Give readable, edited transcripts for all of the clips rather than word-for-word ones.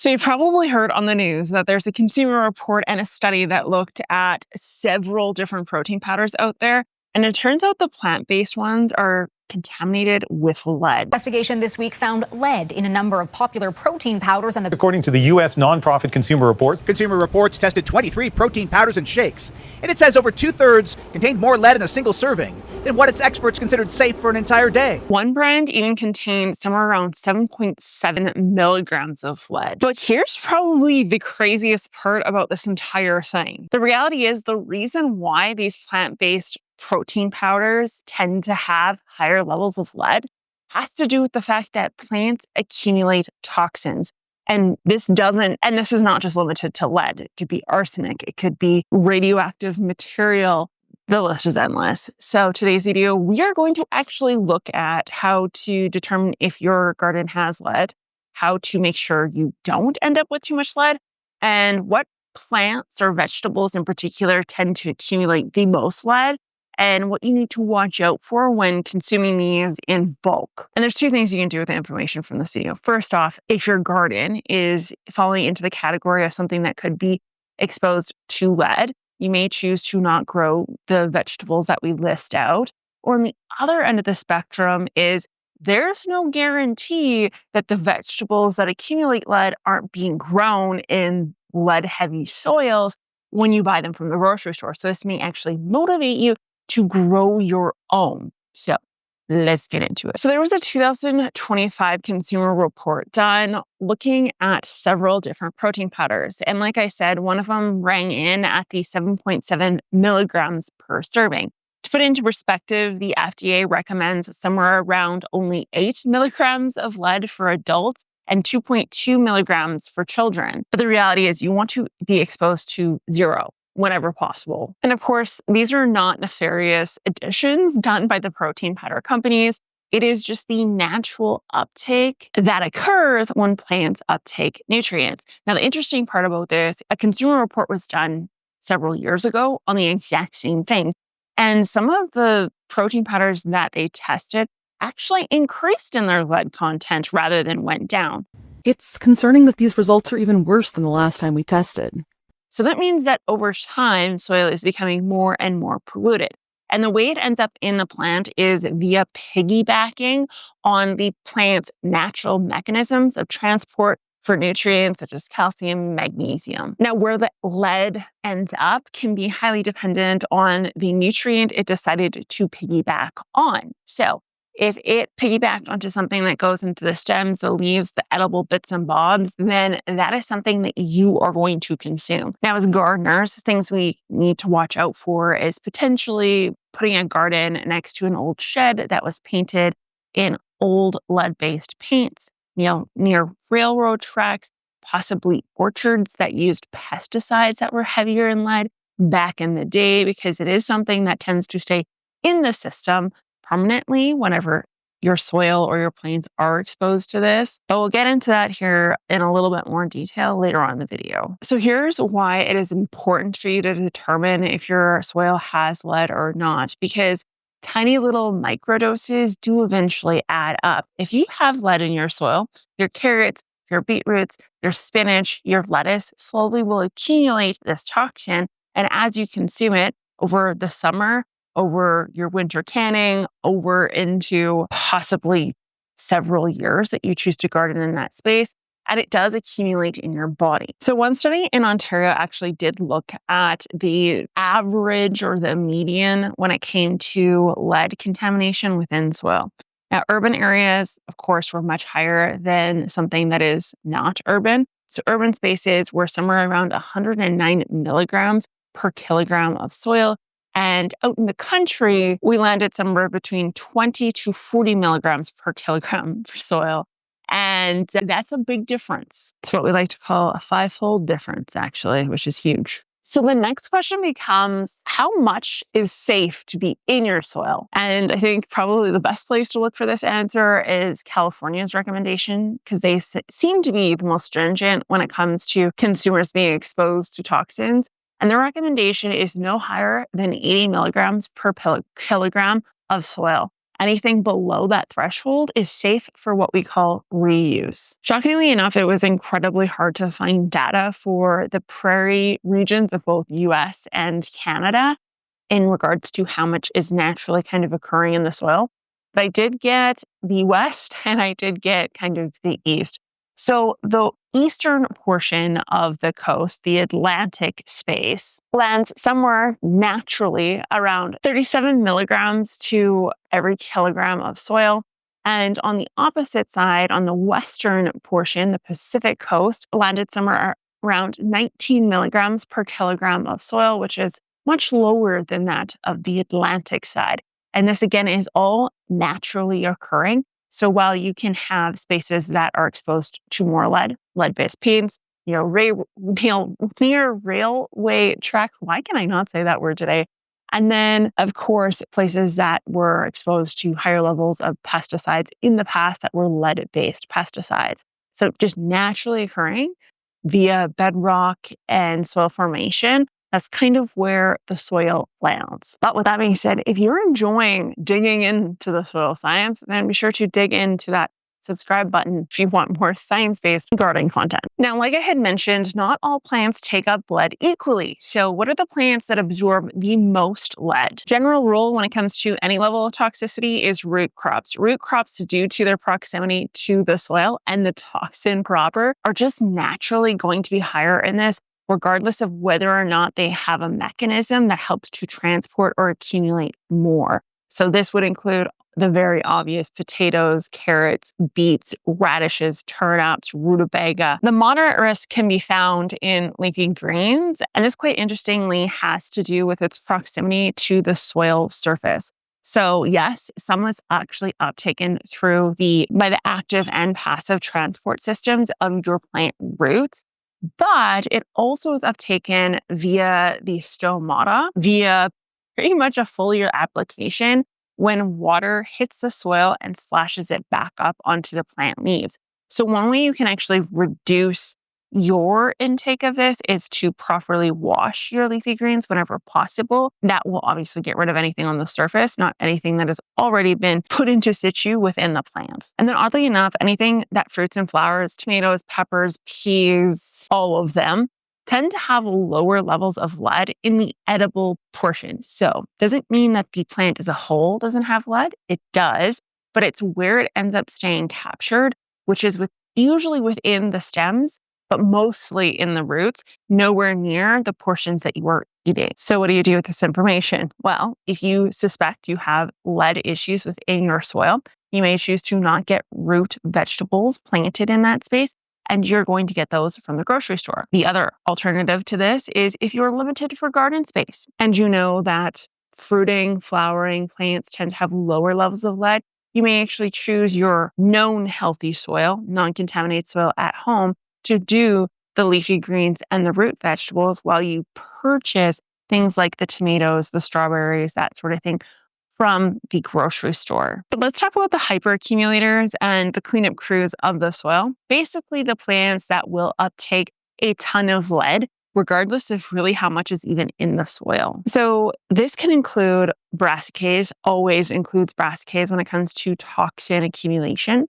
So you probably heard on the news that there's a consumer report and a study that looked at several different protein powders out there. And it turns out the plant-based ones are contaminated with lead. Investigation this week found lead in a number of popular protein powders and according to the U.S. nonprofit Consumer Reports. Consumer Reports tested 23 protein powders and shakes, and it says over 2/3 contained more lead in a single serving than what its experts considered safe for an entire day. One brand even contained somewhere around 7.7 milligrams of lead. But here's probably the craziest part about this entire thing. The reality is the reason why these plant-based protein powders tend to have higher levels of lead has to do with the fact that plants accumulate toxins. And this is not just limited to lead. It could be arsenic. It could be radioactive material. The list is endless. So today's video, we are going to actually look at how to determine if your garden has lead, how to make sure you don't end up with too much lead, and what plants or vegetables in particular tend to accumulate the most lead, and what you need to watch out for when consuming these in bulk. And there's two things you can do with the information from this video. First off, if your garden is falling into the category of something that could be exposed to lead, you may choose to not grow the vegetables that we list out. Or on the other end of the spectrum is there's no guarantee that the vegetables that accumulate lead aren't being grown in lead-heavy soils when you buy them from the grocery store. So this may actually motivate you to grow your own. So let's get into it. So there was a 2025 consumer report done looking at several different protein powders. And like I said, one of them rang in at the 7.7 milligrams per serving. To put it into perspective, the FDA recommends somewhere around only 8 milligrams of lead for adults and 2.2 milligrams for children. But the reality is you want to be exposed to 0 whenever possible. And of course, these are not nefarious additions done by the protein powder companies. It is just the natural uptake that occurs when plants uptake nutrients. Now, the interesting part about this, a consumer report was done several years ago on the exact same thing. And some of the protein powders that they tested actually increased in their lead content rather than went down. It's concerning that these results are even worse than the last time we tested. So that means that over time, soil is becoming more and more polluted. And the way it ends up in the plant is via piggybacking on the plant's natural mechanisms of transport for nutrients such as calcium, magnesium. Now, where the lead ends up can be highly dependent on the nutrient it decided to piggyback on. So if it piggybacked onto something that goes into the stems, the leaves, the edible bits and bobs, then that is something that you are going to consume. Now, as gardeners, things we need to watch out for is potentially putting a garden next to an old shed that was painted in old lead-based paints, near railroad tracks, possibly orchards that used pesticides that were heavier in lead back in the day, because it is something that tends to stay in the system permanently whenever your soil or your plants are exposed to this. But we'll get into that here in a little bit more detail later on in the video. So here's why it is important for you to determine if your soil has lead or not, because tiny little microdoses do eventually add up. If you have lead in your soil, your carrots, your beetroots, your spinach, your lettuce slowly will accumulate this toxin. And as you consume it over the summer, over your winter canning, over into possibly several years that you choose to garden in that space, and it does accumulate in your body. So one study in Ontario actually did look at the average or the median when it came to lead contamination within soil. Now, urban areas, of course, were much higher than something that is not urban. So urban spaces were somewhere around 109 milligrams per kilogram of soil. And out in the country, we landed somewhere between 20 to 40 milligrams per kilogram for soil. And that's a big difference. It's what we like to call a 5-fold difference, actually, which is huge. So the next question becomes, how much is safe to be in your soil? And I think probably the best place to look for this answer is California's recommendation, because they seem to be the most stringent when it comes to consumers being exposed to toxins. And the recommendation is no higher than 80 milligrams per kilogram of soil. Anything below that threshold is safe for what we call reuse. Shockingly enough, it was incredibly hard to find data for the prairie regions of both US and Canada in regards to how much is naturally kind of occurring in the soil. But I did get the West and I did get kind of the East. So the eastern portion of the coast, the Atlantic space, lands somewhere naturally around 37 milligrams to every kilogram of soil. And on the opposite side, on the western portion, the Pacific coast, landed somewhere around 19 milligrams per kilogram of soil, which is much lower than that of the Atlantic side. And this again is all naturally occurring. So while you can have spaces that are exposed to more lead-based paints, near railway tracks, why can I not say that word today? And then, of course, places that were exposed to higher levels of pesticides in the past that were lead-based pesticides. So just naturally occurring via bedrock and soil formation. That's kind of where the soil lands. But with that being said, if you're enjoying digging into the soil science, then be sure to dig into that subscribe button if you want more science-based gardening content. Now, like I had mentioned, not all plants take up lead equally. So what are the plants that absorb the most lead? General rule when it comes to any level of toxicity is root crops. Root crops, due to their proximity to the soil and the toxin proper, are just naturally going to be higher in this, regardless of whether or not they have a mechanism that helps to transport or accumulate more. So this would include the very obvious potatoes, carrots, beets, radishes, turnips, rutabaga. The moderate risk can be found in leafy greens, and this quite interestingly has to do with its proximity to the soil surface. So yes, some is actually uptaken by the active and passive transport systems of your plant roots. But it also is uptaken via the stomata, via pretty much a foliar application when water hits the soil and splashes it back up onto the plant leaves. So one way you can actually reduce your intake of this is to properly wash your leafy greens whenever possible. That will obviously get rid of anything on the surface, not anything that has already been put into situ within the plant. And then oddly enough, anything that fruits and flowers, tomatoes, peppers, peas, all of them tend to have lower levels of lead in the edible portions. So doesn't mean that the plant as a whole doesn't have lead. It does, but it's where it ends up staying captured, which is usually within the stems, but mostly in the roots, nowhere near the portions that you are eating. So what do you do with this information? Well, if you suspect you have lead issues within your soil, you may choose to not get root vegetables planted in that space, and you're going to get those from the grocery store. The other alternative to this is if you're limited for garden space and you know that fruiting, flowering plants tend to have lower levels of lead, you may actually choose your known healthy soil, non-contaminated soil at home, to do the leafy greens and the root vegetables while you purchase things like the tomatoes, the strawberries, that sort of thing from the grocery store. But let's talk about the hyperaccumulators and the cleanup crews of the soil. Basically, the plants that will uptake a ton of lead, regardless of really how much is even in the soil. So this can include brassicas, always includes brassicas when it comes to toxin accumulation.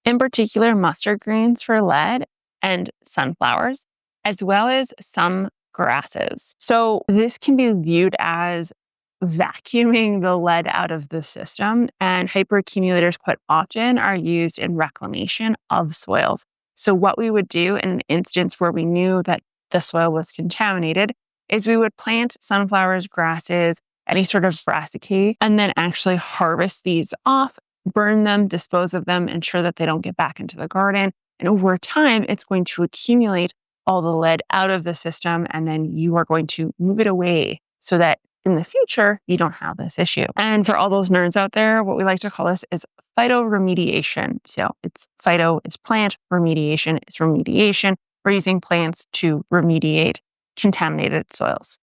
In particular, mustard greens for lead and sunflowers, as well as some grasses. So this can be viewed as vacuuming the lead out of the system, and hyperaccumulators quite often are used in reclamation of soils. So what we would do in an instance where we knew that the soil was contaminated is we would plant sunflowers, grasses, any sort of brassicae, and then actually harvest these off, burn them, dispose of them, ensure that they don't get back into the garden. And over time, it's going to accumulate all the lead out of the system, and then you are going to move it away so that in the future, you don't have this issue. And for all those nerds out there, what we like to call this is phytoremediation. So it's phyto is plant, remediation is remediation. We're using plants to remediate contaminated soils.